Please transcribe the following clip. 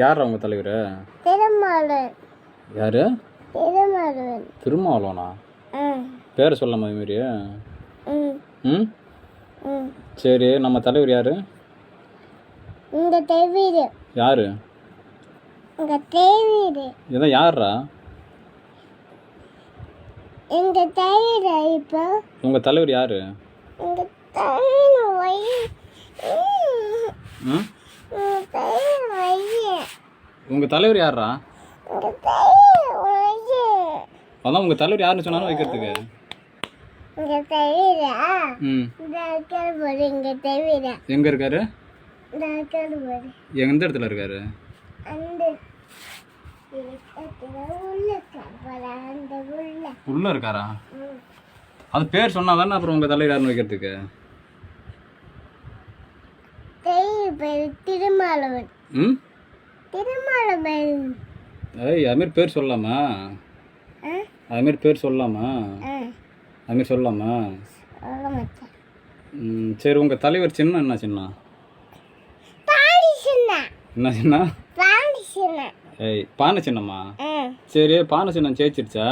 யார் அவங்க தலைவர்? திருமாவளவன். யாரு? திருமாவளவன். திருமாவளவனா? பேரை சொல்லாமா இது மாதிரி? ம் சரி, நம்ம தலைவர் யாரு? இந்த தலைவர் யாரு? இந்த தலைவர் இதான் யாரா? இந்த தலைவர் இப்போ உங்க தலைவர் யாரு? இந்த தலைவர் வை. ம் தலைவர் வை. உங்க தலைவர் யாரா? இந்த தலைவர் வை. அதான் உங்க தலைவர் யாருன்னு சொன்னாலும் வைக்கிறதுக்கு. இந்த தலைவரா? ம் டாக்டர் போடு. இங்க தலைவரா எங்க இருக்காரு? டாக்டர் போடு. எந்த இடத்துல இருக்காரு? அந்த உள்ள இருக்காரா? அது பேர் சொன்னா தானே அப்புறம் உங்க தலைவர் யாருன்னு வைக்கிறதுக்கு. திருமாவளவன். ம் திருமாவளவன். ஏய், அது மாதிரி பேர் சொல்லலாமா? அது மாதிரி பேர் சொல்லலாமா? அது மாதிரி சொல்லலாமா? சரி, உங்க தலைவர் சின்ன என்ன சின்ன? என்ன சின்ன? ஏய், பானை சின்னம்மா? சரி, பானை சின்னம் ஜெயிச்சிருச்சா?